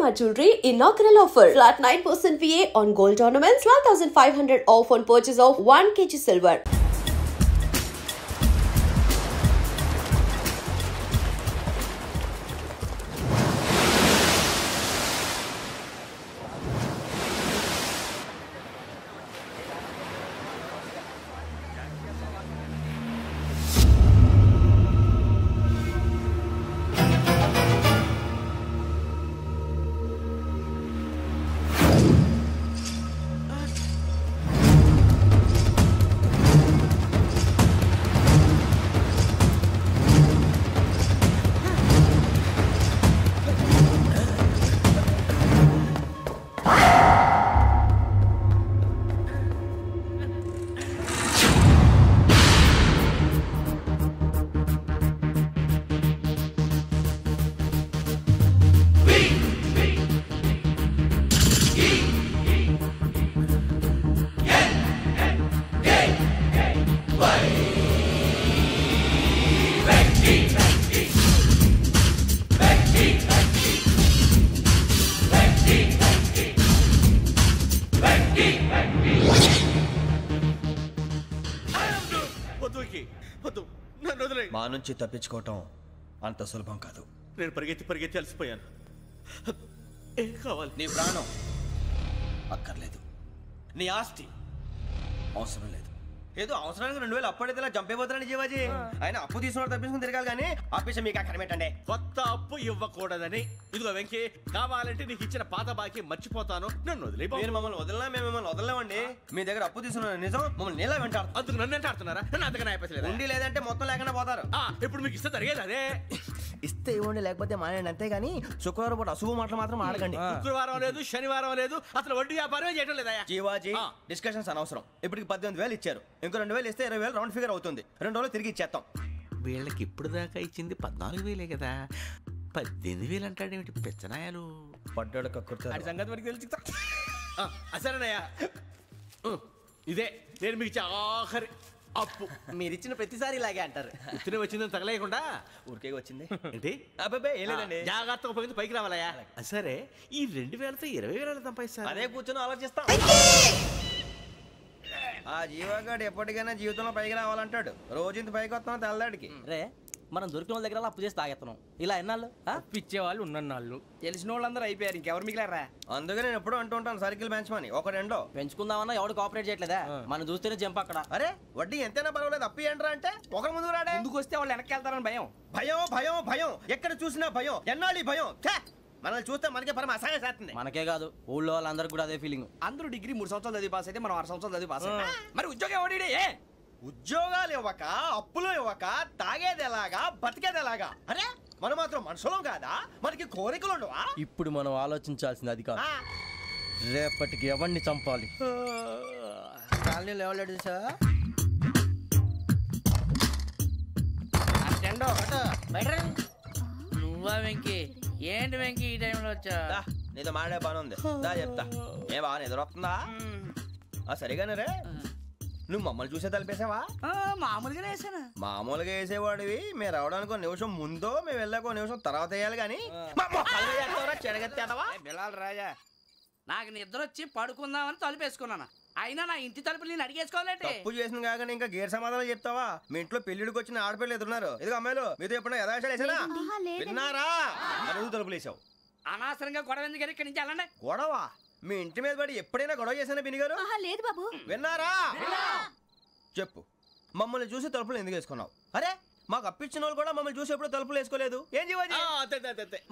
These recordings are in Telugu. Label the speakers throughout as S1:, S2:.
S1: Shalimar Jewelry inaugural offer. Flat 9% VA on gold ornaments, 12,500 off on purchase of 1 kg silver.
S2: మా నుంచి తప్పించుకోవటం అంత సులభం కాదు.
S3: నేను పరిగెత్తి అలసిపోయాను. ఏం కావాలి?
S2: నీ ప్రాణం అక్కర్లేదు, నీ ఆస్తి అవసరం లేదు. ఏదో అవసరానికి 2000 అప్పుడైతే చంపేపోతున్నాను జీవాజీ. ఆయన అప్పు తీసుకున్న తప్పించుకుని తిరగాలి కానీ ఆపేసి మీకు అక్కడ పెట్టండి.
S3: కొత్త అప్పు ఇవ్వకూడదని. ఇదిగో వెంకీ, కావాలంటే నీకు ఇచ్చిన పాత బాకీ మర్చిపోతాను, నన్ను వదిలే.
S2: మీరు మమ్మల్ని వదలనా? మేము మిమ్మల్ని వదలలేమండి. మీ దగ్గర అప్పు తీసుకున్న నిజం మమ్మల్ని నీలా వెంటాడు.
S3: అందుకు నన్ను ఎంత ఆడుతున్నారా? నన్ను అంతగా అయిపోలేదు.
S2: ఉండి లేదంటే మొత్తం లేకుండా పోతారు.
S3: ఇప్పుడు మీకు ఇస్తే జరిగేది అదే.
S2: ఇస్తే ఇవ్వండి, లేకపోతే మానేయండి, అంతేగాని శుక్రవారం పూట అశుభ మాటలు మాత్రం ఆడకండి.
S3: శుక్రవారం లేదు, శనివారం లేదు, అసలు వడ్డీ వ్యాపారమే చేయడం లేదా?
S2: జీవాజీ, డిస్కషన్స్ అనవసరం. ఇప్పటికి 18,000 ఇచ్చారు, ఇంకో 2,000 ఇస్తే 20,000 రౌండ్ ఫిగర్ అవుతుంది. 2 రోజులు తిరిగి ఇచ్చేస్తాం.
S3: వీళ్ళకి ఇప్పుడు దాకా ఇచ్చింది 14,000 కదా, 18,000 అంటాడేమిటి పెచ్చనాయాలు?
S2: పడ్డాడు కక్కుర్తాడు.
S3: సంగతి వరకు తెలిసి సరేనయ్యా, ఇదే నేను మీకు ఇచ్చే ఆఖరి అప్పు.
S2: మీరు ఇచ్చిన ప్రతిసారి ఇలాగే అంటారు.
S3: ఇతనే వచ్చిందని తగలేయకుండా
S2: ఊరికే వచ్చింది
S3: ఏంటి?
S2: అబ్బాయి ఏం లేదండి,
S3: జాగ్రత్తగా ఉపయోగించి పైకి రావాలయ్యా. సరే, ఈ 2,000తో 20,000 సంపాదిస్తారు.
S2: అదే కూర్చొని ఆలోచిస్తాం. ఆ జీవగాడు ఎప్పటికైనా జీవితంలో పైకి రావాలంటాడు. రోజు ఇంత పైకి వస్తాం తెల్లడికి.
S4: రే, మనం దొరికిన వాళ్ళ దగ్గర అప్పు చేసి తాగెత్తనం. ఇలా ఎన్నాళ్ళు
S5: పిచ్చేవాళ్ళు ఉన్నన్నాళ్ళు తెలిసిన వాళ్ళందరూ అయిపోయారు, ఇంకెవరు మిగిలారా?
S2: అందుకే నేను ఎప్పుడు అంటూ ఉంటాను సర్కిల్ బెంచ్ మని. ఒక రెండో
S4: పెంచుకుందామన్నా ఎవడు కోఆపరేట్ చేయట్లేదా? మనం చూస్తేనే జంప్ అక్కడ.
S2: అరే వడ్డీ ఎంతైనా పర్వాలేదు, అప్పు ఏంట్రా అంటే ఒకరి ముందు రాడే.
S5: ముందుకు వస్తే వాళ్ళు వెనక్కి వెళ్తారని భయం.
S2: భయం భయం భయం, ఎక్కడ చూసినా భయం. ఎన్నాళ్ళు భయం? మనల్ని చూస్తే మనకే పరమ అసహాయం చేస్తుంది.
S4: మనకే కాదు, ఊళ్ళో వాళ్ళందరికీ కూడా అదే ఫీలింగ్.
S5: అందరూ డిగ్రీ 3 సంవత్సరాలు చదివి పాస్ అయితే మనం 6 సంవత్సరాలు చదివి పాస్ అయ్యాం. మరి ఉద్యోగం ఎవడి?
S2: ఉద్యోగాలు ఇవ్వక, అప్పులు ఇవ్వక, తాగేది ఎలాగా, బతికేది ఎలాగా? అరే మనం మాత్రం మనుషులం కాదా? మనకి కోరికలు ఉండవా?
S4: ఇప్పుడు మనం ఆలోచించాల్సింది అది కాదు, రేపటికి ఎవరిని చంపాలి.
S5: కాలనీలో ఎవరు సార్?
S6: నువ్వా వెంకీ? ఏంటి వెంకీ ఈ టైంలో వచ్చా?
S2: నీతో మాడే పని ఉంది, దా చెప్తా. ఏ బాగా నిద్రొస్తుందా? సరిగానే రే, నువ్వు మమ్మల్ని చూసే తలిపేసావా?
S6: మామూలుగానే వేసాను.
S2: మామూలుగా వేసేవాడివి. మేము రావడానికి 1 నిమిషం ముందో, మేము వెళ్ళాక 1 నిమిషం తర్వాత వేయాలి కానీ
S5: బిలాల్ రాజా,
S6: నాకు నిద్ర వచ్చి పడుకుందామని తలుపేసుకున్నాను. అయినా నా ఇంటి తలుపులు నేను అడిగేసుకోవాలంటే
S2: తప్పు చేసిన కాక ఇంకా గేర్ సమాధానం చెప్తావా? మీ ఇంట్లో పెళ్లిడికి వచ్చిన ఆడపిల్లలు ఎదురున్నారు. ఇదిగో అమ్మాయిలు, మీతో ఎప్పుడైనా యథాశాలు వేసానా? విన్నారా? అడుగు తలుపులు వేసావు.
S6: అనవసరంగా గొడవ ఎందుకు? ఇక్కడి నుంచి వెళ్ళండి.
S2: గొడవ? మీ ఇంటి మీద పడి ఎప్పుడైనా గొడవ చేశానా బిని గారు?
S7: లేదు బాబు.
S2: విన్నారా? చెప్పు, మమ్మల్ని చూసి తలుపులు ఎందుకు వేసుకున్నావు? అరే మాకు అప్పించిన వాళ్ళు కూడా మమ్మల్ని చూసి ఎప్పుడు తలుపులు వేసుకోలేదు. ఏం చేయాలి?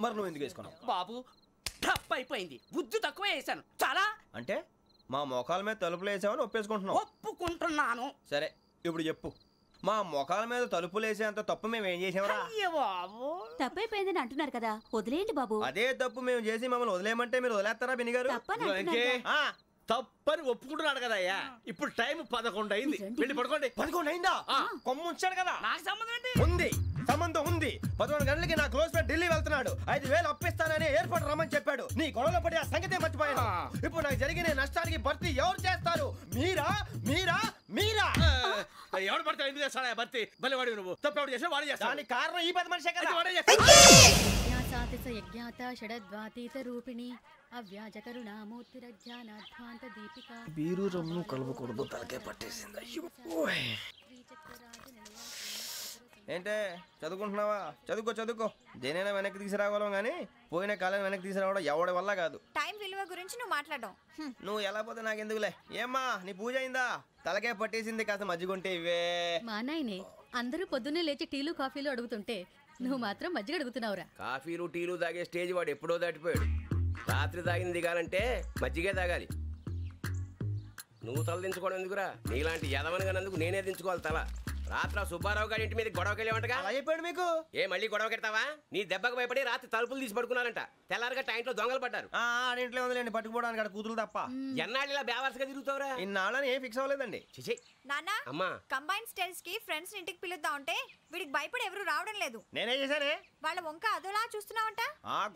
S2: మరి నువ్వు ఎందుకు వేసుకున్నావు?
S6: బాబు తప్పు అయిపోయింది, బుద్ధి తక్కువ వేసాను చాలా.
S2: అంటే మా మోకాల మీద తలుపులు వేసామని ఒప్పేసుకుంటున్నావు?
S6: ఒప్పుకుంటున్నాను.
S2: సరే ఇప్పుడు చెప్పు, మా మొఖాల మీద తలుపులు వేసేంత తప్పు మేము ఏం చేసామరా?
S7: తప్పైపోయిందని అంటున్నారు కదా, వదిలేయండి బాబు.
S2: అదే తప్పు మేము చేసి మమ్మల్ని వదిలేయమంటే మీరు వదిలేస్తారా బిని గారు?
S3: తప్పని ఒప్పుకుంటున్నాడు కదా అయ్యా. ఇప్పుడు టైం 11 అయింది, వెళ్ళి పడుకోండి.
S2: 11 అయిందా? కొమ్ము ఉంచాడు కదా.
S6: నాకు సంబంధం ఏంటి?
S2: ఉంది, సంబంధం ఉంది. 11 గంటలకి నా క్లోజ్ ఫ్రెండ్ ఢిల్లీ వెళ్తున్నాడు. 5,000 అప్పిస్తానని ఎయిర్పోర్ట్ రమ్మని చెప్పాడు. నీ గొడవలో పడి ఆ సంగతే మర్చిపోయాను. ఇప్పుడు నాకు జరిగిన నష్టానికి భర్తీ ఎవరు చేస్తారు? మీరా మీరా మీరా?
S3: ఎవడు పడతావు ఎందుకు చేస్తాడా భర్తీ భలే వాడి నువ్వు తప్పు చేసా వాడు చేస్తా
S2: దానికి కారణం ఈ 10 మనిషే కదా.
S3: వాడే చేస్తా
S8: యజ్ఞాత షడద్వాతీత రూపిణి అవ్యాజ కరుణామూర్తిరజ్ఞానాధ్వాంత దీపిక
S2: బీరు రమ్ము కలపకూడదు తలకే పట్టేసింది. ఏంటే చదువుకుంటున్నావా? చదువుకో దేనైనా వెనక్కి తీసుకురావాలం కానీ పోయిన కాలం వెనక్కి తీసుకురావడం ఎవడి వల్ల కాదు.
S9: టైం విలువ గురించి నువ్వు మాట్లాడడం
S2: నువ్వు ఎలా పోతే నాకు ఎందుకులే. ఏమ్మా నీ పూజ అయిందా? తలకే పట్టేసింది, కాస్త మజ్జిగుంటే ఇవే.
S8: మా నాయనే అందరూ పొద్దున్నే లేచి టీలు కాఫీలు అడుగుతుంటే నువ్వు మాత్రం మజ్జిగ అడుగుతున్నావురా.
S5: కాఫీలు టీలు తాగే స్టేజ్ వాడు ఎప్పుడో దాటిపోయాడు. రాత్రి తాగింది దిగాలంటే మజ్జిగే తాగాలి. నువ్వు తల దించుకోవడం ఎందుకురా? నీలాంటి యదవనగానందుకు నేనే దించుకోవాలి తల. రాత్రి సుబ్బారావు గారి ఇంటి మీద గొడవకి వెళ్ళేవంటగా.
S2: అలా చెప్పాడు మీకు?
S5: ఏ మళ్ళీ గొడవ కెడతావా? నీ దెబ్బకు భయపడి రాత్రి తలుపులు తీసి పడుకున్నారంట. తెల్లారగా టైంట్లో దొంగలు పడ్డారు.
S2: ఆడింట్లో ఉందిలేండి పట్టుకుపోవడానికి, అక్కడ కూతురు తప్ప.
S5: ఎన్నాళ్ళు ఇలా బేవర్స్గా తిరుగుతావురా?
S2: ఇన్నాళ్ళని ఏం ఫిక్స్ అవ్వలేదండి.
S5: చిచి
S9: నాన్న
S5: అమ్మా,
S9: కంబైన్ స్టైల్స్ కి ఫ్రెండ్స్ ఇంటికి పిలుద్దాం అంటే వీడికి భయపడి ఎవరు రావడం లేదు.
S2: నేనేం చేశానే?
S9: వాళ్ళ వంక అదోలా చూస్తున్నావంట.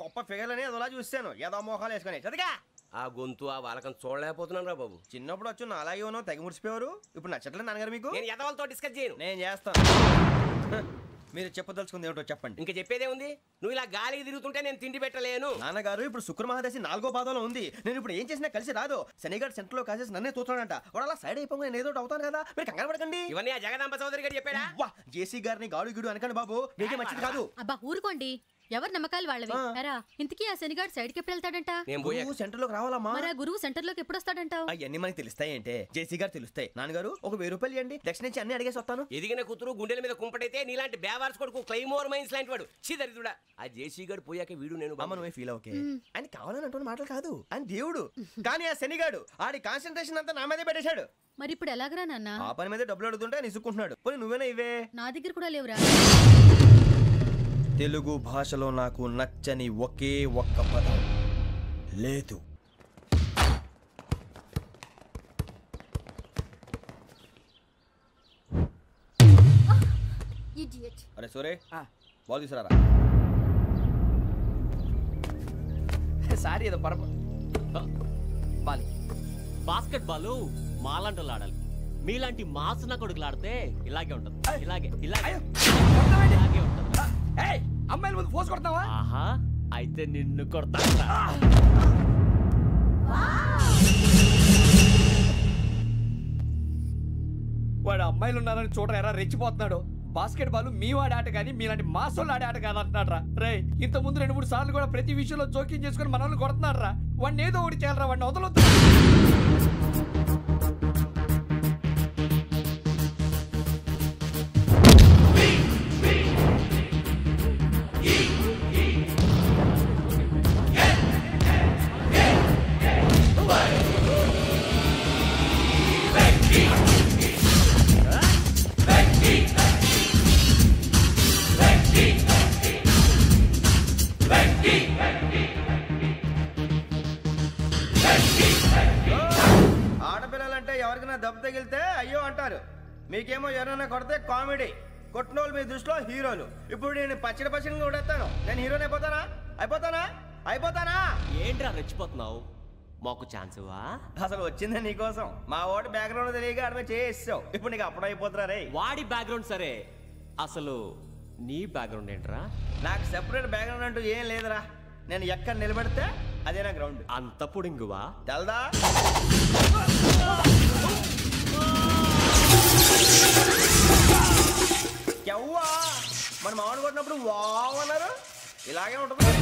S2: గొప్ప ఫిగర్లని అదోలా చూస్తాను. ఏదో మోహాలు వేసుకొని చదిగా
S5: ఆ గొంతు ఆ వాలకం చూడలేకపోతున్నాను రా బాబు.
S2: చిన్నప్పుడు వచ్చి నా అలాగే ఉన్నావు, తెగ ముడిచిపోయారు. ఇప్పుడు నచ్చట్లేదు నాన్నగారు మీకు?
S5: నేను యదవలతో డిస్కస్ చేయను.
S2: నేను చేస్తాను. మీరు చెప్పదలుచుకుంది ఏమిటో చెప్పండి.
S5: ఇంకా చెప్పేదే ఉంది. నువ్వు ఇలా గాలికి తిరుగుతుంటే నేను తిండి పెట్టలేను.
S2: నాన్నగారు ఇప్పుడు శుక్ర మహాదశి 4వ పాదంలో ఉంది. నేను ఇప్పుడు ఏం చేసినా కలిసి రాదు. శనిగారు సెంటర్ లో కాసేసి నన్నే చూస్తాడంట. వాడు అలా సైడ్ అయిపోయి నేను ఏదో అవుతాను కదా, మీరు కంగారు పడకండి.
S5: ఇవన్నీ ఆ జగదాంబ చౌదరి గారు చెప్పాడా?
S2: జేసీ గారిని గాడు గిడు అనకండి బాబు, మీకే మంచిది కాదు.
S8: అబ్బా ఊరుకోండి, ఎవరి నమ్మకాలు వాళ్ళవి. ఇంతకీ ఆ శనిగాడు సైడ్ కి ఎప్పుడు వెళ్తాడంట?
S2: సెంటర్ లోకి రావాలమ్మా.
S8: మరి ఆ గురువు సెంటర్ లోకి ఎప్పుడు వస్తాడంటావు?
S2: అవన్నీ మనకి తెలుస్తాయి అంటే జేసీ గారు తెలుస్తాయి. నాన్నగారు ఒక 1000 రూపాయలు ఇవ్వండి, దక్షిణ నుంచి అన్ని అడిగేసి వస్తాను.
S5: ఎదిగిన కూతురు గుండెల మీద కుంపటైతే నీలాంటి బేవార్స్ కొడుకు క్లైమోర్ మైన్స్ లాంటి వాడు చీదరిదుడా. ఆ జేసీ గారు పోయాక వీడు నేను
S2: అమ్మ నువ్వే ఫీల్ ఓకే. ఆయన కావాలని అంటున్న మాటలు కాదు, ఆయన దేవుడు. కానీ ఆ శనిగాడు ఆడి కాన్సన్ట్రేషన్ అంతా నా మీదే పెట్టేశాడు.
S8: మరి ఇప్పుడు ఎలాగరా నాన్న?
S2: ఆ పని మీద డబ్బులు అడుగుతుంటే నిసుకుంటున్నాడు. పోనీ నువ్వేనా ఇవే?
S8: నా దగ్గర కూడా లేవురా.
S2: తెలుగు భాషలో నాకు నచ్చని ఒకే ఒక్క పదం లేదు. అరే సోరే బాల్ తీసుకురారా.
S5: సారీ ఏదో పరప బాలి.
S4: బాస్కెట్ బాల్ మాలాంటి వాళ్ళు ఆడాలి. మీలాంటి మాసన కొడుకులు ఆడితే ఇలాగే ఉంటది. ఇలాగే ఇలాగే ఉంటది.
S5: అమ్మాయిల ముందు ఫోర్స్ కొడతావా?
S4: ఆహా, అయితే నిన్ను కొడతా.
S5: వాడు అమ్మాయిలు ఉన్నారని చూడరా ఎరా రెచ్చిపోతున్నాడు. బాస్కెట్ బాల్ మీ వాడి ఆట కానీ మీలాంటి మాసోళ్ళు ఆడే ఆట కాదు అంటున్నాడు రా. రే ఇంత ముందు 2-3 సార్లు కూడా ప్రతి విషయంలో జోక్యం చేసుకుని మనల్ని కొడుతున్నాడు రా. వాడిని ఏదో ఒకటి చేయాలరా, వాడిని వదలొద్దు.
S2: ఆడపిల్లలంటే ఎవరికైనా దెబ్బ తగిలితే అయ్యో అంటారు, మీకేమో ఎవరైనా కొడితే కామెడీ. కొట్టిన వాళ్ళు మీ దృష్టిలో హీరోలు. ఇప్పుడు నేను పచ్చడి కొడేస్తాను. నేను హీరోని అయిపోతానా?
S4: ఏంట్రా రెచ్చిపోతున్నావు? మాకు ఛాన్స్ ఇవ్వా?
S2: అసలు వచ్చిందే నీకోసం. మా వాడి బ్యాక్గ్రౌండ్ తెలియక ఆడమే చేసావు. ఇప్పుడు నీకు అప్పుడు అయిపోతున్నా రే.
S4: వాడి బ్యాక్గ్రౌండ్ సరే, అసలు నీ బ్యాక్గ్రౌండ్ ఏంట్రా?
S2: నాకు సెపరేట్ బ్యాక్గ్రౌండ్ అంటూ ఏం లేదురా. నేను ఎక్కడ నిలబడితే అదే నా గ్రౌండ్.
S4: అంత పుడింగువా?
S2: తెల్దా? ఎవ్వా మన మామిడి కొట్టినప్పుడు వావ్ అన్నారు. ఇలాగే ఉంటుంది.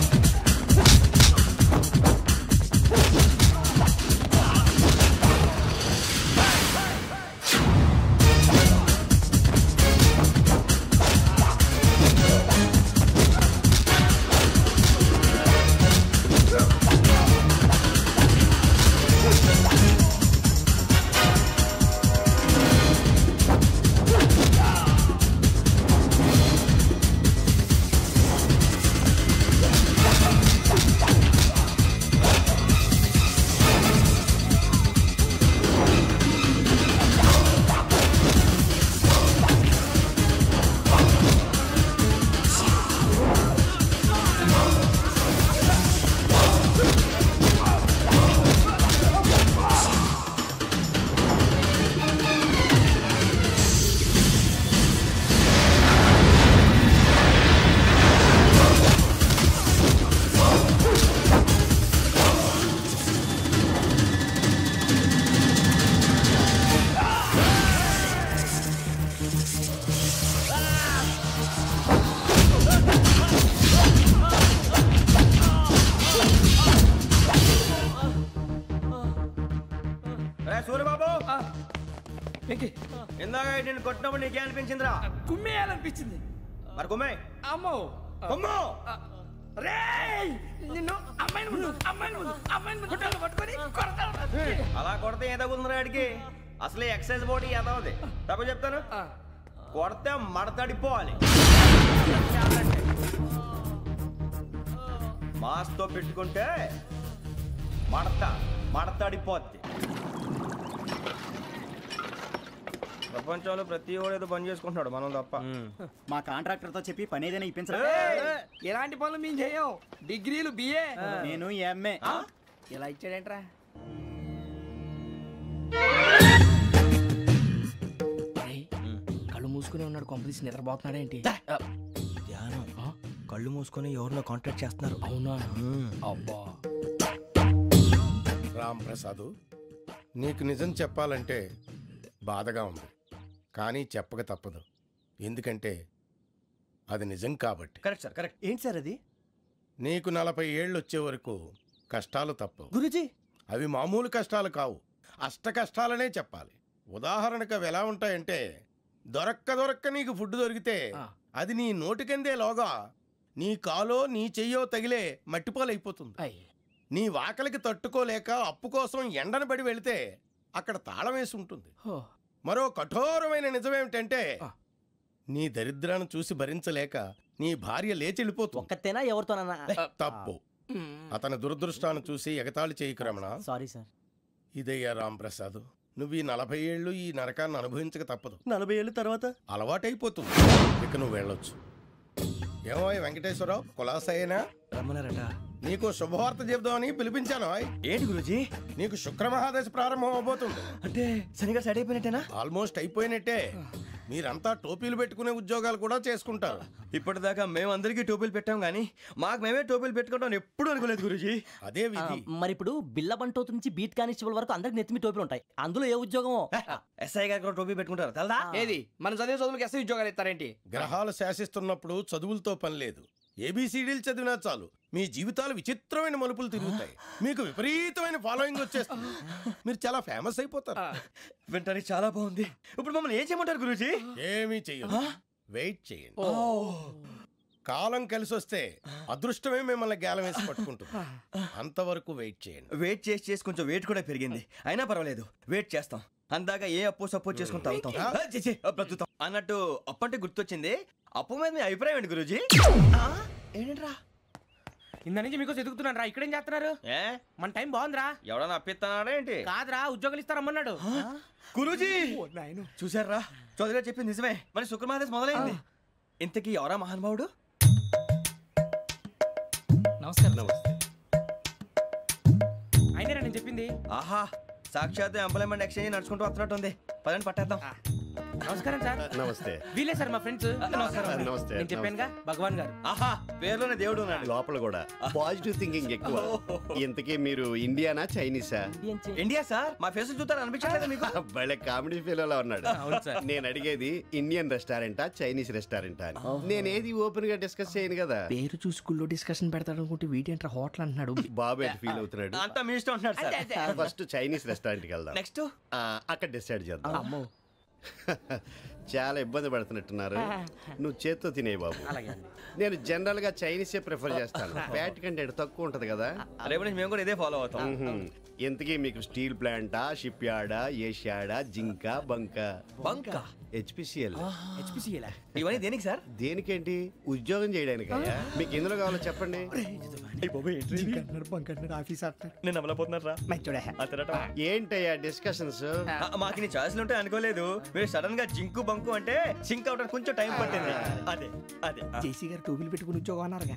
S2: ఇందాక నేను కొట్టినప్పుడు నీకే అనిపించిందిరా?
S6: కుమ్మేయాలనిపించింది.
S2: మరి కుమ్మే.
S6: అమ్మో
S2: కుమ్ము.
S6: నిన్ను అమ్మాయిని ముందు పట్టుకొని కొడతాను.
S2: అలా కొడితే ఏ తగ్గుతుందిరా ఆడికి? అసలు ఎక్సర్సైజ్ బాడీ ఏదవుది? తప్ప చెప్తాను, కొడితే మడతడిపోవాలి. మాస్తో పెట్టుకుంటే మడతడిపోద్ది. ప్రపంచంలో ప్రతి వాడు ఏదో పని చేసుకుంటున్నాడు, మనం తప్ప.
S10: మా కాంట్రాక్టర్ తో చెప్పి పని ఏదైనా ఇప్పించరా?
S6: ఎలాంటి పనులు మేము చేయం. డిగ్రీలు బిఏ,
S10: నేను ఎంఏ.
S6: ఇలా ఇచ్చాడేంట్రా? కళ్ళు మూసుకునే ఉన్నాడు, కొంపదీసి నిద్రపోతున్నాడేంటి?
S2: ధ్యానం. కళ్ళు మూసుకొని ఎవరినో కాంటాక్ట్ చేస్తున్నారు.
S6: అవునా? అబ్బా
S11: రామ్ ప్రసాద్, నీకు నిజం చెప్పాలంటే బాధగా ఉంది, కానీ చెప్పక తప్పదు. ఎందుకంటే అది నిజం కాబట్టి.
S2: Correct sir, correct. ఏంటి సార్ అది?
S11: నీకు 40 ఏళ్ళు వచ్చే వరకు కష్టాలు తప్పవు
S2: గురూజీ.
S11: అవి మామూలు కష్టాలు కావు, అష్ట కష్టాలనే చెప్పాలి. ఉదాహరణకు అవి ఎలా ఉంటాయంటే, దొరక్క నీకు ఫుడ్ దొరికితే అది నీ నోటికందే లోగా నీ కాలో నీ చెయ్యో తగిలే మట్టిపాలైపోతుంది. నీ వాకలికి తట్టుకోలేక అప్పు కోసం ఎండను పడి వెళితే అక్కడ తాళం వేసి ఉంటుంది. మరో కఠోరమైన నిజమేమిటంటే, నీ దరిద్రాన్ని చూసి భరించలేక నీ భార్య లేచి వెళ్ళిపోతుంది.
S10: ఒక్కతేనా ఎవరితోనన్నా?
S11: తప్పు. అతని దురదృష్టాన్ని చూసి ఎగతాళి చేయకు రమణ.
S10: Sorry sir.
S11: ఇదయ్యా రాంప్రసాద్, నువ్వు ఈ 40 ఏళ్ళు ఈ నరకాన్ని అనుభవించక తప్పదు.
S2: 40 ఏళ్ళ తర్వాత
S11: అలవాటైపోతుంది. ఇక నువ్వు వెళ్ళొచ్చు. ఏమో వెంకటేశ్వరరావు, కులాసైనా
S2: రమ్మన్నారట.
S11: నీకు శుభవార్త చెబుదామని పిలిపించాను.
S2: ఏంటి గురూజీ?
S11: నీకు శుక్రమహాదశ ప్రారంభం అవబోతుంది.
S2: అంటే సరిగా సెట్ అయిపోయినట్టేనా?
S11: ఆల్మోస్ట్ అయిపోయినట్టే. మీరంతా టోపీలు పెట్టుకునే ఉద్యోగాలు కూడా చేసుకుంటారు.
S2: ఇప్పటిదాకా మేమందరికీ టోపీలు పెట్టాం కానీ మాకు మేమే టోపీలు పెట్టుకుంటాం ఎప్పుడు అనుకోలేదు గురూజీ.
S11: అదే విధి.
S10: మరి ఇప్పుడు బిల్ల బంటోతు నుంచి బీట్ కానిస్టేబుల్ వరకు అందరికి నెత్తిమి టోపీలు ఉంటాయి. అందులో ఏ ఉద్యోగం?
S2: ఎస్ఐ గారు కూడా టోపీ పెట్టుకుంటారు తెలదా?
S6: ఏది మన చదువులకు ఎస్ఐ ఉద్యోగాలు ఇస్తారేంటి?
S11: గ్రహాలు శాసిస్తున్నప్పుడు చదువులతో పని లేదు. ఏబిసిడీలు చదివినా చాలు మీ జీవితాలు విచిత్రమైన మలుపులు తిరుగుతాయి. మీకు విపరీతమైన ఫాలోయింగ్ వచ్చేస్తుంది. మీరు చాలా ఫేమస్ అయిపోతారు.
S2: వింటానికి చాలా బాగుంది. ఇప్పుడు మమ్మల్ని ఏం చేయమంటారు గురూజీ?
S11: ఏమీ చెయ్యదు, వెయిట్ చేయండి. కాలం కలిసి వస్తే అదృష్టమే మిమ్మల్ని గేలం వేసి పట్టుకుంటుంది. అంతవరకు వెయిట్ చేయండి.
S2: వెయిట్ చేసి కొంచెం వెయిట్ కూడా పెరిగింది. అయినా పర్వాలేదు, వెయిట్ చేస్తాం. అందాక ఏ అప్పు సపోర్ట్ చేసుకుని తాగుతాం అన్నట్టు. అప్పు అంటే గుర్తొచ్చింది. అప్పు మీద మీ అభిప్రాయం ఏంటి గురూజీ? ఏంటరా
S6: ఇంత నుంచి మీకు ఎదుగుతున్నాను రా. ఇక్కడేం చేస్తున్నారు? మన టైం బాగుందిరా.
S2: ఎవడన్నా అప్పిస్తున్నాడా ఏంటి?
S6: కాదురా, ఉద్యోగాలు ఇస్తారమ్మన్నాడు
S2: గురూజీ. చూసారా, చౌదరిగా చెప్పింది నిజమే. మరి శుక్రమహాదశ మొదలైంది. ఇంతకీ ఎవరా మహానుభావుడు?
S6: నమస్కారం. అయినా నేను చెప్పింది.
S2: ఆహా, సాక్షాత్ ఎంప్లాయ్మెంట్ ఎక్స్చేంజ్ నడుచుకుంటూ వస్తున్నట్టు ఉంది. పదండి పట్టేద్దాం.
S6: నమస్కారం సార్.
S12: నమస్తే.
S6: వీలే సార్ మా ఫ్రెండ్స్.
S12: నమస్తే.
S6: నేను చెప్పానుగా, భగవాన్ గారు.
S2: ఆహా, పేరులోనే దేవుడు ఉన్నాడు.
S12: లోపల కూడా పాజిటివ్ థింకింగ్ ఎక్కువ. ఇంతకీ మీరు ఇండియానా చైనీసా?
S2: India sir. మా ఫేస్ చూస్తారు అనిపించలేదు మీకు?
S12: భలే కామెడీ ఫీల్ ఉన్నాడు. నేను అడిగేది ఇండియన్ రెస్టారెంటా చైనీస్ రెస్టారెంటా అని. నేనేది ఓపెన్ గా డిస్కస్ చేయను కదా.
S6: పేరు చూసుకుల్లో డిస్కషన్ పెడతాడు అనుకుంటే వీటేంట్రా హోటల్ అంటున్నాడు.
S12: బాబు ఎట్ ఫీల్ అవుతున్నాడు.
S2: అంతా మీ ఇష్టం ఉంటున్నాడు సార్.
S12: ఫస్ట్ చైనీస్ రెస్టారెంట్ కి వెళ్దాం.
S2: నెక్స్ట్
S12: అక్కడ డిసైడ్ చేద్దాం. చాలా ఇబ్బంది పడుతున్నట్టున్నారు. నువ్వు చేత్తో తినే బాబు. నేను జనరల్ గా చైనీసే ప్రిఫర్ చేస్తాను. ఫ్యాట్ కంటెంట్ తక్కువ ఉంటది కదా.
S2: రేపు నుంచి మేము కూడా ఇదే ఫాలో అవుతాం.
S12: ఎంతకీ మీకు స్టీల్ ప్లాంటా, షిప్ యార్డా, ఏషియాడా, జింక, బంకా? హెచ్పిసిఎల్.
S2: ఇవన్నీ దేనికి సార్?
S12: దేనికేంటి? ఉద్యోగం చేయడానికి. మీకు ఎందులో కావాలో చెప్పండి. ఏంటయ్యా డిస్కషన్స్?
S2: మాకు నీ ఛాయిస్లు ఉంటాయి అనుకోలేదు. మీరు సడన్ గా జింకు బంకు అంటే సింక్ అవడానికి కొంచెం టైం పట్టింది. అదే అదే
S6: జేసీ గారు టోపీలు పెట్టుకుని ఉద్యోగం అన్నారుగా.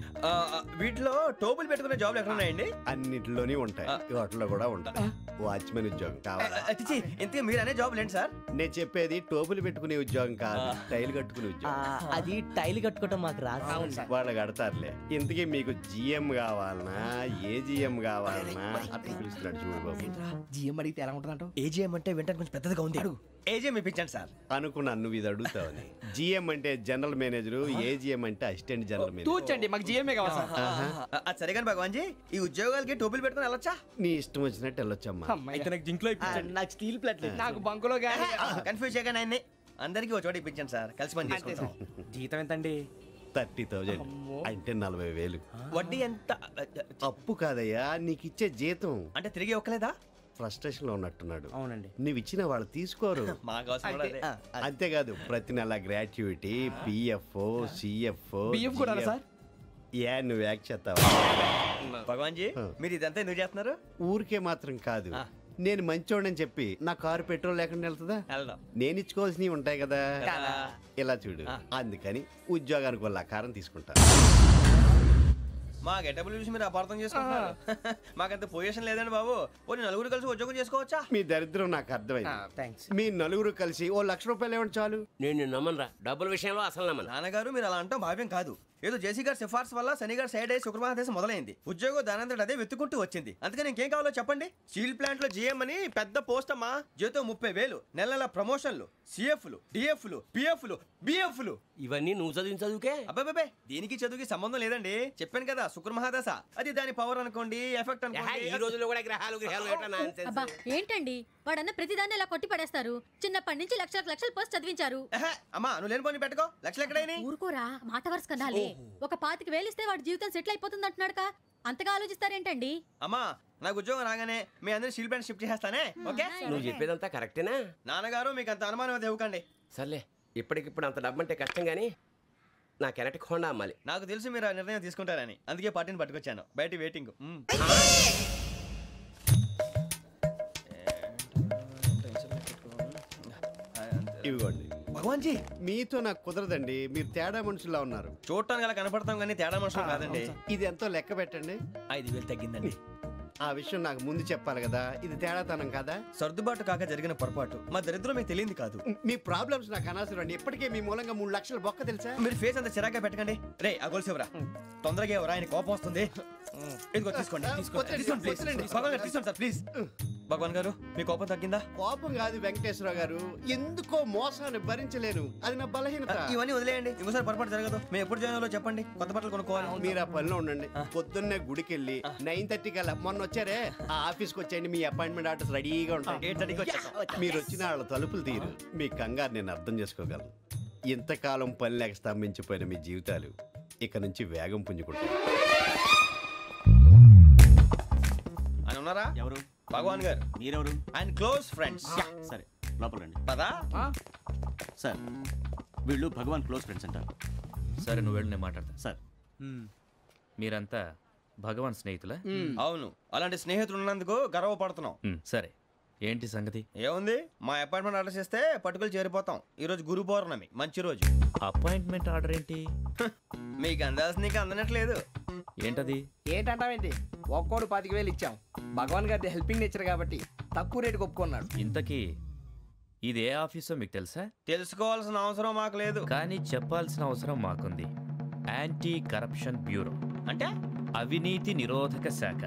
S2: వీటిలో టోపులు పెట్టుకునే జాబ్లు ఎక్కడ ఉన్నాయండి?
S12: అన్నిటిలోనే ఉంటాయి, వాటిలో కూడా ఉంటాయి. వాచ్మెన్ ఉద్యోగం కావాలా?
S2: ఇంతకీ మీరు అనే జాబ్ ఏంటి సార్?
S12: నేను చెప్పేది టోపులు పెట్టుకునే ఉద్యోగం కాదు, టైల్ కట్టుకునే ఉద్యోగం.
S10: అది టైల్ కట్టుకోవటం మాకు రాదు.
S12: వాళ్ళు కడతారులే. ఇంతకీ మీకు జిఎం కావాలనా, ఏ జిఎం కావాలనా? అట్లా పిలుస్తున్నాడు చూడు బాబు.
S6: జిఎం అడిగితే ఎలా ఉంటుందంట?
S2: ఏజిఎం అంటే వింటానికి కొంచెం పెద్దదిగా ఉంది. ఏజీఎం ఇప్పించండి సార్.
S12: అనుకున్నాను నువ్వు ఇది అడుగుతావని. జిఎం అంటే జనరల్ మేనేజర్, ఏజిఎం అంటే అసిస్టెంట్ జనరల్ మేనేజర్.
S6: తూచండి, మాకు జిఎంఏ కావాలి సార్.
S2: అది సరే కానీ భగవాన్ జీ, ఈ ఉద్యోగాలకి టోపీలు పెట్టుకుని వెళ్ళొచ్చా?
S12: నీ ఇష్టం వచ్చినట్టు వెళ్ళొచ్చమ్మా.
S6: అయితే నాకు జింక్లో ఇప్పించండి.
S10: నాకు స్టీల్ ప్లేట్
S6: నాకు బంకులో కానీ.
S2: కన్ఫ్యూజ్ చేయగానే ఆయన్ని అందరికీ ఒక చోట ఇప్పించండి సార్, కలిసి పని చేసుకుంటాం.
S6: జీతం ఎంతండి?
S12: 30,000 అంటే 40,000.
S2: వడ్డీ ఎంత?
S12: అప్పు కాదయ్యా, నీకు ఇచ్చే జీతం.
S2: అంటే తిరిగి ఒక్కలేదా?
S12: ఫ్రస్ట్రేషన్ లో ఉన్నట్టున్నాడు.
S6: అవునండి.
S12: నువ్వు ఇచ్చిన వాళ్ళు తీసుకోరు.
S2: మాకు అవసరం కూడా అదే.
S12: అంతేకాదు ప్రతి నెల గ్రాట్యుటీ, పిఎఫ్, సిఎఫ్.
S6: బియ్యం కూడా సార్?
S12: ఏ నువ్వు యాక్ట్ చేస్తావా?
S2: భగవాన్ జీ, మీరు ఇదంతా ఎందుకు చేస్తున్నారు?
S12: ఊరికే మాత్రం కాదు, నేను మంచోడని చెప్పి నా కారు పెట్రోల్ లేకుండా వెళ్తుందా? నేను ఇచ్చుకోవాల్సినవి ఉంటాయి కదా. ఇలా చూడు, అందుకని ఉద్యోగానికి వాళ్ళ ఆకారం తీసుకుంటా.
S2: మా గెటబుల్ చూసి మీరు అపార్థం చేసుకుంటున్నారు. మాకంత పొజిషన్ లేదండి బాబు. ఓ నలుగురు కలిసి ఉద్యోగం చేసుకోవచ్చా?
S12: మీ దరిద్రం నాకు అర్థమైంది. మీ నలుగురు కలిసి ఓ ₹1,00,000 ఇవ్వండి చాలు.
S5: నేను నమ్మనరా, డబ్బుల విషయంలో అసలు నమ్మను.
S2: నాన్నగారు మీరు అలా అంటాం భావ్యం కాదు. ఏదో జేసీ గారి సిఫార్సు వల్ల శని గారు సైడ్ అయ్యి శుక్రవారం మొదలైంది. ఉద్యోగం దానంతటి అదే వెతుకుంటూ వచ్చింది. అందుకని ఇంకేం కావాలో చెప్పండి. స్టీల్ ప్లాంట్ లో జిఎం అని పెద్ద పోస్ట్ అమ్మా. జీతం 30,000, నెల నెల ప్రమోషన్లు, సిఎఫ్లు, డిఎఫ్లు, పిఎఫ్లు, బిఎఫ్లు.
S5: ఇవన్నీ నువ్వు చదివిన చదువుకే?
S2: అబ్బాబే, దీనికి చదువుకి సంబంధం లేదండి. చెప్పాను కదా, శుక్ర మహాదశ. అది దాని పవర్ అనుకోండి, ఎఫెక్ట్ అనుకోండి.
S5: ఈ రోజుల్లో కూడా గ్రహాలు
S8: అబ్బా ఏంటండి వాడన్న ప్రతిదాన్ని ఇలా కొట్టి పడేస్తారు. చిన్నప్పటి నుంచి లక్షల పోస్ట్ చదివించారు.
S2: అమ్మా నువ్వు లేని పోనీ పెట్టుకో. లక్షలు ఎక్కడైనా
S8: ఊరుకోరా, మాట వరుస కదాలే. ఒక 25,000 ఇస్తే వాడి జీవితం సెటిల్ అయిపోతుంది అంటున్నాడుగా, అంతగా ఆలోచిస్తారేంటండి?
S2: అమ్మా నాకు ఉద్యోగం రాగానే మీ అందరూ స్టీల్ ప్లాంట్ షిఫ్ట్ చేస్తానే. ఓకే,
S5: నువ్వు చెప్పేదంతా కరెక్టేనా?
S2: నాన్నగారు మీకు అంత అనుమానం అది ఇవ్వకండి.
S5: సర్లే, ఇప్పటికిప్పుడు అంత డబ్బు అంటే కష్టం కానీ నా కెనటిక్ హోండా అమ్మాలి.
S2: నాకు తెలుసు మీరు ఆ నిర్ణయం తీసుకుంటారని, అందుకే పార్టీని పట్టుకొచ్చాను. బయట వెయిటింగ్.
S12: ఇవ్వండి.
S2: భగవాన్ జీ,
S12: మీతో నాకు కుదరదండి. మీరు తేడా మనుషుల్లా ఉన్నారు.
S2: చూడటానికి అలా కనపడతాం కానీ తేడా మనుషులు కాదండి.
S12: ఇది ఎంతో లెక్క పెట్టండి.
S2: 5,000 తగ్గిందండి.
S12: ఆ విషయం నాకు ముందు చెప్పాలి కదా. ఇది తేడాతనం కాదా?
S2: సర్దుబాటు కాక జరిగిన పొరపాటు. మా దరిద్రం మీకు తెలియదు కాదు.
S12: మీ ప్రాబ్లమ్స్ నాకు అనవసరం అండి. ఇప్పటికే మీ మూలంగా 3 లక్షలు బొక్క తెలుసా?
S2: మీరు ఫేస్ అంత చిరాగ్గా పెట్టకండి. రే ఆ గొలుసు ఎవరా? తొందరగా ఎవరా? ఆయన కోపం వస్తుంది. ఇదిగో తీసుకోండి. తీసుకోండి సార్ ప్లీజ్. భగవాన్ గారు మీ కోపం తగ్గిందా?
S12: కోపం కాదు వెంకటేశ్వరరావు గారు, ఎందుకో మోసాన్ని భరించలేను. అది నా బలహీనత.
S2: ఇవన్నీ వదిలేయండి, ఇంకోసారి పొరపాటు జరగదు. మేము ఎప్పుడు జాయిన్ అవ్వాలో చెప్పండి, కొత్త బట్టలు కొనుక్కోవాలి.
S12: మీరు ఆ పనిలో ఉండండి. పొద్దున్నే గుడికి వెళ్ళి 9:30 కల్లా, మొన్న వచ్చారే ఆ ఆఫీస్కి వచ్చేయండి. మీ అపాయింట్మెంట్ ఆర్డర్స్ రెడీగా ఉంటాయి.
S2: 8:30కి వచ్చేస్తాం.
S12: మీరు వచ్చిన వాళ్ళ తలుపులు తీరు. మీ కంగారు నేను అర్థం చేసుకోగలను. ఇంతకాలం పని లేక స్తంభించిపోయిన మీ జీవితాలు ఇక నుంచి వేగం పుంజుకుంటాయి.
S2: ఆయన ఉన్నారా?
S4: ఎవరు?
S2: భగవాన్ గారు.
S4: మీరెవరు?
S2: ఆయన క్లోజ్ ఫ్రెండ్స్.
S4: సరే లోపల రండి.
S2: పదా
S4: సార్, వీళ్ళు భగవాన్ క్లోజ్ ఫ్రెండ్స్ అంటారు.
S13: సరే నువ్వు వెళ్ళి నేను మాట్లాడతా.
S4: సార్,
S13: మీరంతా భగవాన్ స్నేహితులా?
S2: అవును, అలాంటి స్నేహితులు ఉన్నందుకు గర్వపడుతున్నాం.
S13: సరే ఏంటి సంగతి?
S2: ఏముంది, మా అపాయింట్మెంట్ ఆర్డర్ చేస్తే పట్టుకులు చేరిపోతాం. ఈ రోజు గురు పౌర్ణమి, మంచి రోజు.
S13: అపాయింట్మెంట్ ఆర్డర్ ఏంటి?
S2: మీకు అందాల్సి నీకు అందనట్లేదు.
S13: ఏంటది?
S6: ఏంటంటావేంటి? ఒక్కోడు 25,000 ఇచ్చాం. భగవాన్ గారి హెల్పింగ్ నేచర్ కాబట్టి తక్కువ రేటుకి ఒప్పుకున్నాడు.
S13: ఇంతకీ ఇది ఏ ఆఫీసో మీకు తెలుసా?
S2: తెలుసుకోవాల్సిన అవసరం మాకు లేదు,
S13: కానీ చెప్పాల్సిన అవసరం మాకుంది. యాంటీ కరప్షన్ బ్యూరో
S2: అంటే
S13: అవినీతి నిరోధక శాఖ.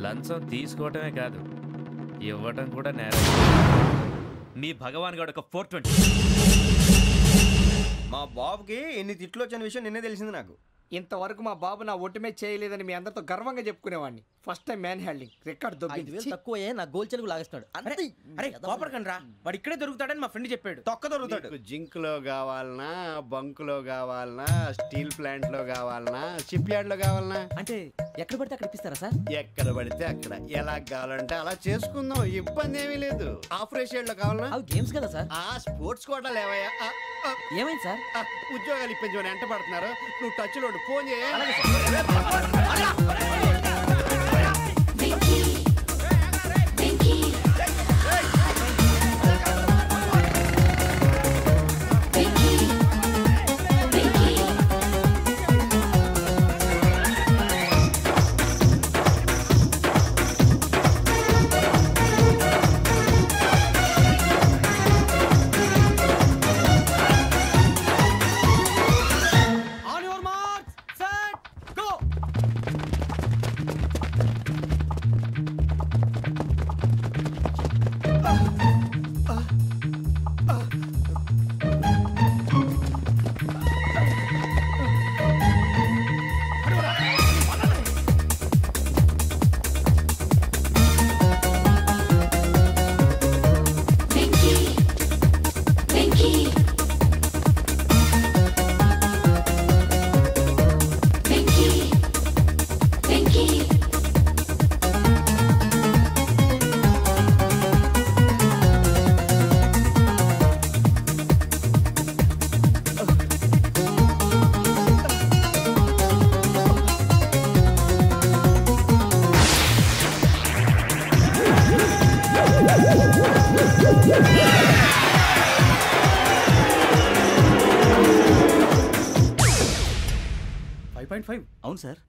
S13: లంచం తీసుకోవటమే కాదు, ఇవ్వటం కూడా నేరం. మీ భగవాన్ గారు ఒక 420.
S2: మా బాబుకి ఎన్ని తిట్లు వచ్చిన విషయం నిన్నే తెలిసింది నాకు.
S6: ఇంతవరకు మా బాబు నా ఒట్టుమే చేయలేదని మీ అందరితో గర్వంగా చెప్పుకునేవాడిని. First time man handing record దొబ్బింది.
S10: తక్కువ నా గోల్ చెలుగు లాగేస్తున్నాడు.
S6: అరే కోపడకండి రా, వాడు ఇక్కడే దొరుకుతాడని మా ఫ్రెండ్ చెప్పాడు.
S2: తొక్క దొరుకుతాడు.
S12: జింక్ లో కావాలనా, బంక్ లో కావాలనా, స్టీల్ ప్లాంట్ లో కావాలనా, షిప్ యార్డ్ లో కావాలనా?
S10: అంటే ఎక్కడ పడితే అక్కడ ఇప్పిస్తారా సార్?
S12: ఎక్కడ పడితే అక్కడ, ఎలా కావాలంటే అలా చేసుకుందాం. ఇబ్బంది ఏమీ లేదు. ఆపరేషన్ లో కావాలనా?
S10: అవి గేమ్స్ కదా సార్.
S12: ఆ స్పోర్ట్స్ కోటా లేవయ్యా.
S10: ఏమైంది సార్?
S12: ఉద్యోగాలు ఇప్పించమని ఎంట పడుతున్నారు. నువ్వు టచ్ లో ఫోన్ చేయ.
S10: అవును సార్.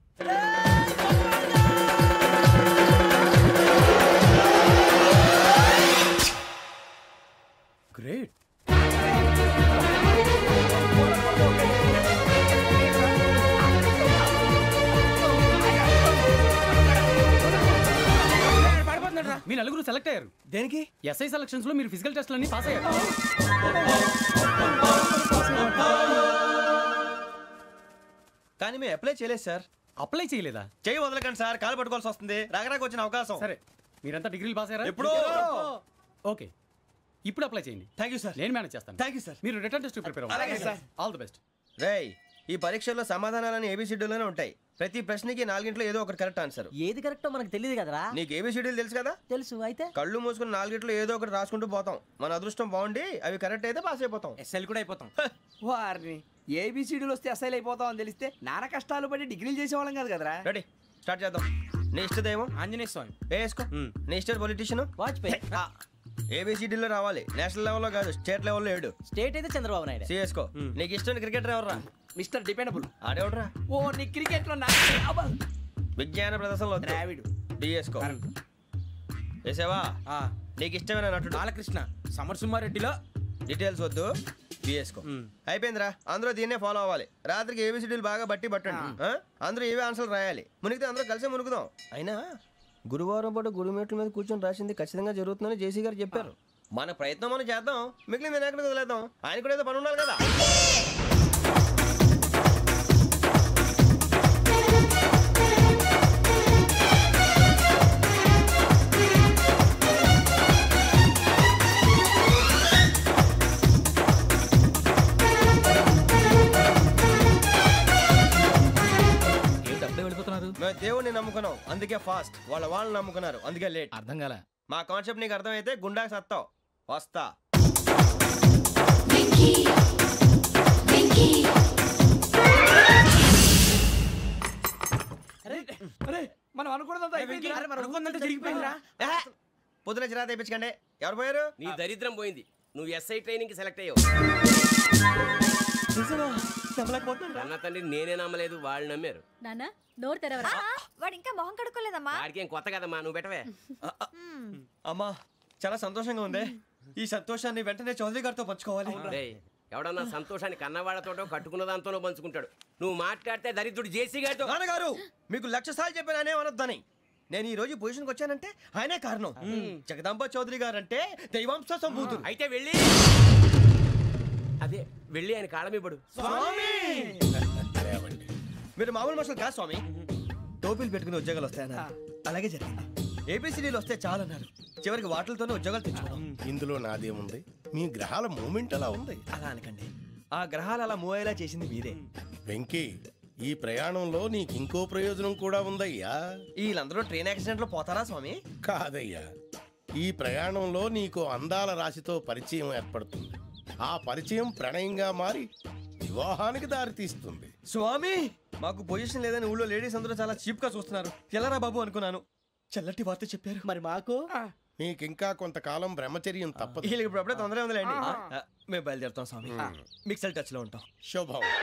S2: గ్రేట్.
S14: మీ నలుగురు సెలెక్ట్ అయ్యారు.
S2: దేనికి?
S14: ఎస్ఐ సెలక్షన్స్ లో మీరు ఫిజికల్ టెస్ట్ అన్ని పాస్ అయ్యారు.
S2: కానీ మేము అప్లై చేయలేదు సార్.
S14: అప్లై చేయలేదా?
S2: చేయి వదలకండి సార్, కాలు పట్టుకోవాల్సి వస్తుంది. రాగరాకు వచ్చిన అవకాశం.
S14: సరే, మీరంతా డిగ్రీలు పాస్ అయ్యారా?
S2: ఎప్పుడో.
S14: ఓకే, ఇప్పుడు అప్లై చేయండి.
S2: Thank you sir.
S14: నేను మేనేజ్ చేస్తాను.
S2: Thank you sir.
S14: మీరు రిటర్న్ టెస్ట్ ప్రిపేర్ అవ్వండి.
S2: అలాగే సార్.
S14: All the best.
S2: రేయ్, ఈ పరీక్షల్లో సమాధానాలని ఏబిసిడ్యూల్లోనే ఉంటాయి. ప్రతి ప్రశ్నకి 4 ఏదో ఒకటి కరెక్ట్ ఆన్సర్.
S10: ఏది కరెక్టో మనకు తెలియదు కదరా.
S2: నీకు ఏబిసిడ్యూల్ తెలుసు కదా?
S10: తెలుసు. అయితే
S2: కళ్ళు మూసుకుని 4 ఏదో ఒకటి రాసుకుంటూ పోతాం. మన అదృష్టం బాగుండి అవి కరెక్ట్ అయితే పాస్ అయిపోతాం.
S6: ఎస్ఎల్ కూడా అయిపోతాం. వారిని ఏబిసిడీలు వస్తే ఎస్ఐలు అయిపోతాం అని తెలిస్తే నాన్న కష్టాలు పడి డిగ్రీలు చేసేవాళ్ళం కాదు కదరా.
S2: రెడీ, స్టార్ట్ చేద్దాం. నీ ఇష్టదేమో
S6: ఆంజనేయ స్వామి.
S2: వేసుకో. నీ ఇష్ట పొలిటీషియన్
S10: వాజ్పేయి.
S2: ఏబిసిడీలో రావాలి. నేషనల్ లెవెల్లో కాదు, స్టేట్ లెవెల్లో 7.
S10: స్టేట్ అయితే చంద్రబాబు నాయుడు.
S2: సిఎస్కో. నీకు ఇష్టం క్రికెటర్ ఎవర్రా?
S6: Mister dependable.
S2: ఆడేవడరా?
S6: ఓ నీ క్రికెట్ లో
S2: విజ్ఞాన ప్రదర్శనలో
S6: ద్రావిడు.
S2: డిఎస్కో. వేసావా? నీకు ఇష్టమైన నటుడు?
S6: బాలకృష్ణ. సమర్సుమారెడ్డిలో
S2: డీటెయిల్స్ వద్దు, బిఎస్కో. అయిపోయిందిరా. అందరూ దీన్నే ఫాలో అవ్వాలి. రాత్రికి ఏబిసిడీలు బాగా బట్టి పట్టండి. అందరూ ఏవే ఆన్సర్లు రాయాలి. మునిగితే అందరూ కలిసే మునుగుదాం. అయినా గురువారం పాటు గురుమేట్ల మీద కూర్చొని రాసింది ఖచ్చితంగా జరుగుతుందని జేసీ గారు చెప్పారు. మన ప్రయత్నం మనం చేద్దాం, మిగిలింది నేను ఎక్కడికి వదిలేద్దాం. ఆయన కూడా ఏదో పని ఉండాలి కదా. మేము దేవుడిని నమ్ముకున్నాం, అందుకే ఫాస్ట్. వాళ్ళని నమ్ముకున్నారు, అందుకే లేట్.
S14: అర్థం కాలే.
S2: మా కాన్సెప్ట్ నీకు అర్థమైతే గుండా సత్తావు. వస్తా.
S6: మనం అనుకున్నదంతా జరిగిపోయిందిరా.
S2: పొద్దున చిరా తెప్పించకండి. ఎవరు పోయారు?
S5: నీ దరిద్రం పోయింది. నువ్వు ఎస్ఐ ట్రైనింగ్ సెలెక్ట్ అయ్యావు. అన్న తండ్రి నేనే నమ్మలేదు, వాళ్ళు నమ్మారు.
S8: నాన్న నోరు తెరవరా.
S9: వాడు ఇంకా మొహం కడుక్కోలేదమ్మా.
S5: వాడికి ఏం కొత్త కదమ్మా, నువ్వు పెట్టవే.
S2: అమ్మా చాలా సంతోషంగా ఉంది. ఈ సంతోషాన్ని వెంటనే చౌదరి గారితో పంచుకోవాలి.
S5: ఎవడన్నా సంతోషాన్ని కన్నవాళ్లతోటో కట్టుకున్న దాంతోనో పంచుకుంటాడు. నువ్వు మాట్లాడితే దరిద్రుడు జేసీ గారితో.
S2: నాన్నగారు మీకు 1,00,000 సార్లు చెప్పాను అనే అనొద్దని. నేను ఈ రోజు పొజిషన్కి వచ్చానంటే ఆయనే కారణం. జగదాంబ చౌదరి గారు అంటే దైవాంశ సంభూతుడు.
S5: అయితే వెళ్ళి అదే వెళ్ళి ఆయన కాళ్ళమివ్వడు.
S2: మీరు మామూలు మనుషులు కాదు స్వామి. టోపీలు పెట్టుకుని ఉద్యోగాలు వస్తాయన్నారు, అలాగే జరిగింది. ఏబిసిడీలు వస్తే చాలన్నారు, చివరికి వాటిలతోనే ఉద్యోగాలు తెచ్చుకున్నాం.
S11: ఇందులో నాదేముంది? మీ గ్రహాల మూమెంట్ అలా ఉంది.
S2: అలా అనకండి, ఆ గ్రహాలు అలా మూవ్ అయ్యేలా చేసింది మీరే.
S11: వెంకీ, ఈ ప్రయాణంలో నీకు ఇంకో ప్రయోజనం కూడా ఉందయ్యా.
S2: వీళ్ళందరూ ట్రైన్ యాక్సిడెంట్ లో పోతారా స్వామి?
S11: కాదయ్యా, ఈ ప్రయాణంలో నీకు అందాల రాశితో పరిచయం ఏర్పడుతుంది. ఆ పరిచయం ప్రణయంగా మారి వివాహానికి దారితీస్తుంది.
S2: స్వామి, మాకు పొజిషన్ లేదని ఊళ్ళో లేడీస్ అందరూ చాలా చీప్ గా చూస్తున్నారు. ఎలారా బాబు అనుకున్నాను. చల్లటి వార్త చెప్పారు.
S10: మరి మాకు
S11: నీకింకా కొంతకాలం బ్రహ్మచర్యం తప్పదు.
S2: వీళ్ళకి ఇప్పుడు అప్పుడే తొందరగా ఉందిలేండి. మేము బయలుదేరుతాం స్వామి. మిక్సెల్ టచ్ లో ఉంటాం.
S11: శుభం.